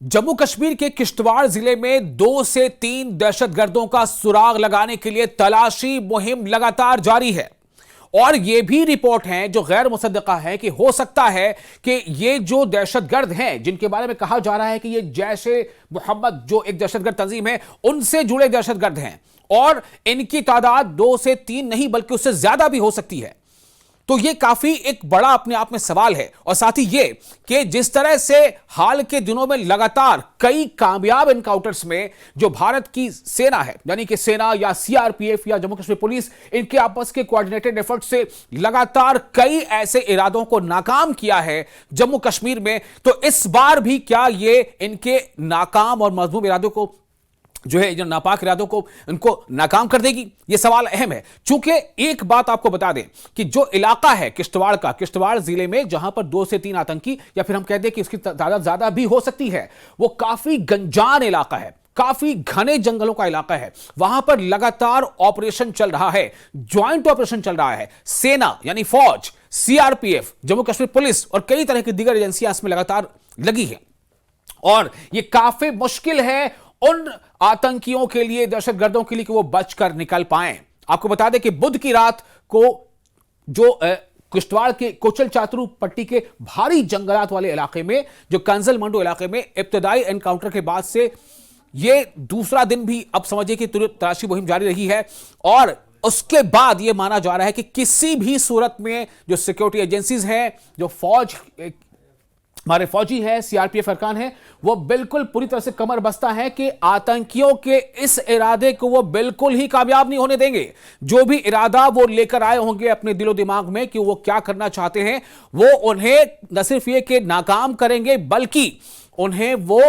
जम्मू कश्मीर के किश्तवाड़ जिले में 2 से 3 दहशतगर्दों का सुराग लगाने के लिए तलाशी मुहिम लगातार जारी है। और यह भी रिपोर्ट है जो गैर मुसद्दका है कि हो सकता है कि ये जो दहशतगर्द हैं जिनके बारे में कहा जा रहा है कि ये जैशे मोहम्मद जो एक दहशतगर्द तंजीम है उनसे जुड़े दहशतगर्द हैं और इनकी तादाद 2 से 3 नहीं बल्कि उससे ज्यादा भी हो सकती है। तो ये काफी एक बड़ा अपने आप में सवाल है। और साथ ही ये कि जिस तरह से हाल के दिनों में लगातार कई कामयाब एनकाउंटर्स में जो भारत की सेना है यानी कि सेना या सीआरपीएफ या जम्मू कश्मीर पुलिस इनके आपस के कोऑर्डिनेटेड एफर्ट से लगातार कई ऐसे इरादों को नाकाम किया है जम्मू कश्मीर में, तो इस बार भी क्या ये इनके नाकाम और मजमूम इरादों को जो है जो नापाक इरादों को उनको नाकाम कर देगी? यह सवाल अहम है। चूंकि एक बात आपको बता दें कि जो इलाका है किश्तवाड़ का, किश्तवाड़ जिले में जहां पर 2 से 3 आतंकी या फिर हम कह दें कि इसकी तादाद ज्यादा भी हो सकती है, वो काफी गंजान इलाका है, काफी घने जंगलों का इलाका है। वहां पर लगातार ऑपरेशन चल रहा है, ज्वाइंट ऑपरेशन चल रहा है। सेना यानी फौज, सीआरपीएफ, जम्मू कश्मीर पुलिस और कई तरह की दीगर एजेंसियां इसमें लगातार लगी है। और यह काफी मुश्किल है उन आतंकियों के लिए, दहशतगर्दों के लिए कि वो बचकर निकल पाएं। आपको बता दें कि बुध की रात को जो किश्तवाड़ के कोचल चातरू पट्टी के भारी जंगलात वाले इलाके में, जो कंजल मंडो इलाके में इब्तदाई एनकाउंटर के बाद से ये दूसरा दिन भी अब समझिए कि तलाशी मुहिम जारी रही है। और उसके बाद यह माना जा रहा है कि किसी भी सूरत में जो सिक्योरिटी एजेंसीज हैं, जो फौज हमारे फौजी हैं, सीआरपीएफ अरकान हैं, वो बिल्कुल पूरी तरह से कमर बस्ता है कि आतंकियों के इस इरादे को वो बिल्कुल ही कामयाब नहीं होने देंगे। जो भी इरादा वो लेकर आए होंगे अपने दिलो दिमाग में कि वो क्या करना चाहते हैं, वो उन्हें न सिर्फ ये कि नाकाम करेंगे बल्कि उन्हें वो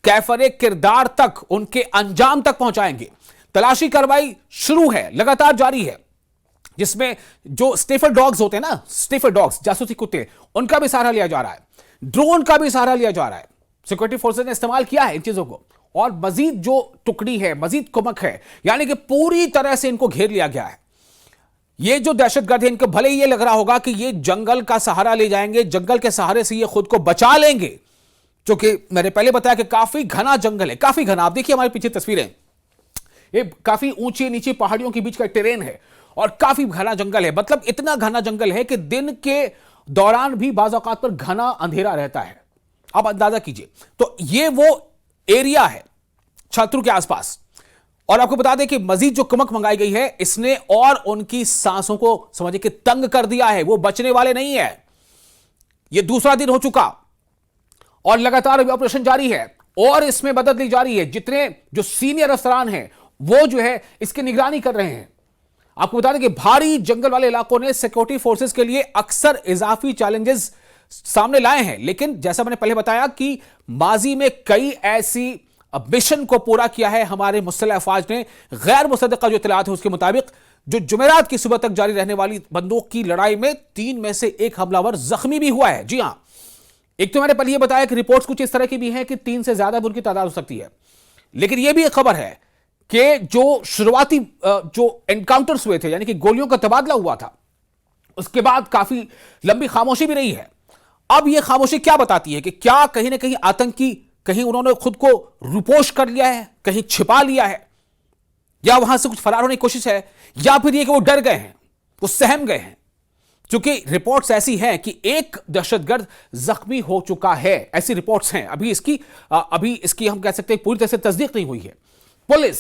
कैफरे किरदार तक, उनके अंजाम तक पहुंचाएंगे। तलाशी कार्रवाई शुरू है, लगातार जारी है, जिसमें जो स्निफर डॉग्स होते हैं ना, स्निफर डॉग्स, जासूसी कुत्ते, उनका भी सहारा लिया जा रहा है, ड्रोन का भी सहारा लिया जा रहा है। सिक्योरिटी फोर्सेस ने इस्तेमाल किया है इन चीजों को। और मजीद जो टुकड़ी है, मजीद कुमक है, यानी कि पूरी तरह से इनको घेर लिया गया है। ये जो दहशतगर्द है, इनको भले ही ये लग रहा होगा कि ये जंगल का सहारा ले जाएंगे, जंगल के सहारे से ये खुद को बचा लेंगे, क्योंकि मैंने पहले बताया कि काफी घना जंगल है, काफी घना। आप देखिए हमारे पीछे तस्वीरें, ये काफी ऊंची नीची पहाड़ियों के बीच का टेरेन है और काफी घना जंगल है। मतलब इतना घना जंगल है कि दिन के दौरान भी बाज़ औक़ात पर घना अंधेरा रहता है। आप अंदाजा कीजिए। तो ये वो एरिया है छात्रों के आसपास। और आपको बता दें कि मजीद जो कुमक मंगाई गई है, इसने और उनकी सांसों को समझिए कि तंग कर दिया है। वो बचने वाले नहीं है। ये दूसरा दिन हो चुका और लगातार अभी ऑपरेशन जारी है और इसमें मदद ली जा रही है। जितने जो सीनियर अफसरान हैं वो जो है इसकी निगरानी कर रहे हैं। आपको बता दें कि भारी जंगल वाले इलाकों ने सिक्योरिटी फोर्सेस के लिए अक्सर इजाफी चैलेंजेस सामने लाए हैं, लेकिन जैसा मैंने पहले बताया कि माजी में कई ऐसी मिशन को पूरा किया है हमारे मुसल्लह अफवाज ने। गैर मुसद्दका जो इत्तलात है उसके मुताबिक जो जुमेरात की सुबह तक जारी रहने वाली बंदूक की लड़ाई में 3 में से 1 हमलावर जख्मी भी हुआ है। जी हां, एक तो मैंने पहले यह बताया कि रिपोर्ट्स कुछ इस तरह की भी हैं कि 3 से ज्यादा उनकी तादाद हो सकती है, लेकिन यह भी एक खबर है कि जो शुरुआती जो एनकाउंटर्स हुए थे, यानी कि गोलियों का तबादला हुआ था, उसके बाद काफी लंबी खामोशी भी रही है। अब यह खामोशी क्या बताती है कि क्या कहीं ना कहीं आतंकी, कहीं उन्होंने खुद को रुपोश कर लिया है, कहीं छिपा लिया है, या वहां से कुछ फरार होने की कोशिश है, या फिर यह कि वो डर गए हैं, वो सहम गए हैं। क्योंकि रिपोर्ट्स ऐसी हैं कि एक दहशतगर्द जख्मी हो चुका है, ऐसी रिपोर्ट्स हैं। अभी इसकी हम कह सकते हैं पूरी तरह से तस्दीक नहीं हुई है। पुलिस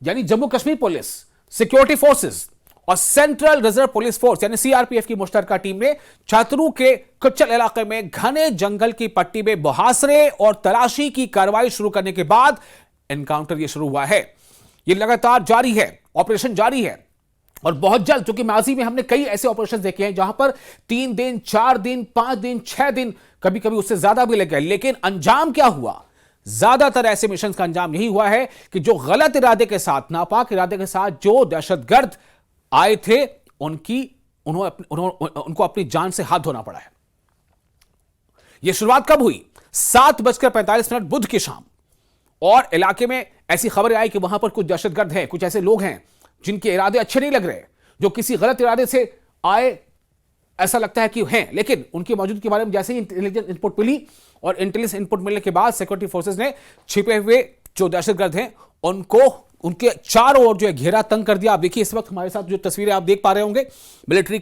यानी Jammu Kashmir police, security forces और सेंट्रल रिजर्व पुलिस फोर्स यानी सीआरपीएफ की मुश्तरका टीम ने छात्रों के कुचल इलाके में घने जंगल की पट्टी में मुहासरे और तलाशी की कार्रवाई शुरू करने के बाद एनकाउंटर यह शुरू हुआ है। यह लगातार जारी है, ऑपरेशन जारी है और बहुत जल्द, क्योंकि माजी में हमने कई ऐसे ऑपरेशन देखे हैं जहां पर 3 दिन, 4 दिन, 5 दिन, 6 दिन, कभी कभी उससे ज्यादा भी लग गए, लेकिन अंजाम क्या हुआ? ज्यादातर ऐसे मिशन का अंजाम यही हुआ है कि जो गलत इरादे के साथ, नापाक इरादे के साथ जो दहशतगर्द आए थे, उनको अपनी जान से हाथ धोना पड़ा है। यह शुरुआत कब हुई? 7:45 बुध की शाम। और इलाके में ऐसी खबरें आई कि वहां पर कुछ दहशतगर्द हैं, कुछ ऐसे लोग हैं जिनके इरादे अच्छे नहीं लग रहे, जो किसी गलत इरादे से आए ऐसा लगता है कि हैं, लेकिन उनकी मौजूदगी के बारे में जैसे ही इंटेलिजेंस इनपुट मिली और इंटेलिजेंस इनपुट मिलने के बाद सिक्योरिटी फोर्सेस ने छिपे हुए जो दहशतगर्द हैं उनको उनके चारों ओर जो है घेरा तंग कर दिया। आप देखिए इस वक्त हमारे साथ जो तस्वीरें आप देख पा रहे होंगे, मिलिट्री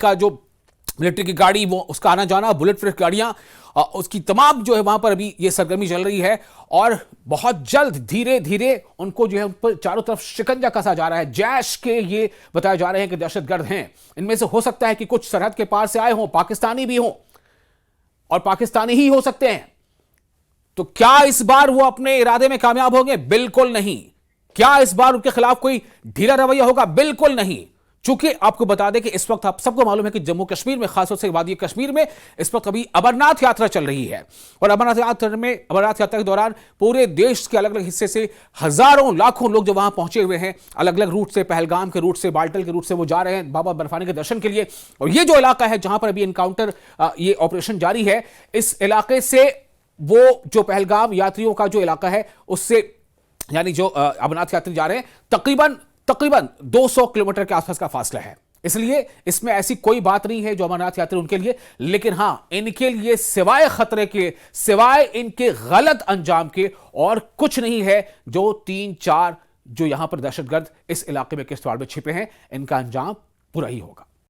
की गाड़ी, वो उसका आना जाना, बुलेट प्रूफ गाड़ियां, उसकी तमाम जो है वहां पर अभी ये सरगर्मी चल रही है और बहुत जल्द धीरे धीरे उनको जो है उन पर चारों तरफ शिकंजा कसा जा रहा है। जैश के ये बताए जा रहे हैं कि दहशतगर्द हैं, इनमें से हो सकता है कि कुछ सरहद के पार से आए हों, पाकिस्तानी भी हों और पाकिस्तानी ही हो सकते हैं। तो क्या इस बार वो अपने इरादे में कामयाब होंगे? बिल्कुल नहीं। क्या इस बार उनके खिलाफ कोई ढीला रवैया होगा? बिल्कुल नहीं। चूंकि आपको बता दें कि इस वक्त आप सबको मालूम है कि जम्मू कश्मीर में, खासतौर से वादी कश्मीर में इस वक्त अभी अमरनाथ यात्रा चल रही है और अमरनाथ यात्रा के दौरान पूरे देश के अलग अलग हिस्से से हजारों लाखों लोग जो वहां पहुंचे हुए हैं, अलग अलग रूट से, पहलगाम के रूट से, बाल्टल के रूट से वो जा रहे हैं बाबा बर्फानी के दर्शन के लिए। और ये जो इलाका है जहां पर अभी एनकाउंटर, ये ऑपरेशन जारी है, इस इलाके से वो जो पहलगाम यात्रियों का जो इलाका है उससे, यानी जो अमरनाथ यात्री जा रहे हैं, तकरीबन 200 किलोमीटर के आसपास का फासला है। इसलिए इसमें ऐसी कोई बात नहीं है जो अमरनाथ यात्री उनके लिए, लेकिन हां इनके लिए सिवाय खतरे के, सिवाय इनके गलत अंजाम के और कुछ नहीं है। जो 3-4 जो यहां पर दहशतगर्द इस इलाके में किश्तवाड़ में छिपे हैं, इनका अंजाम बुरा ही होगा।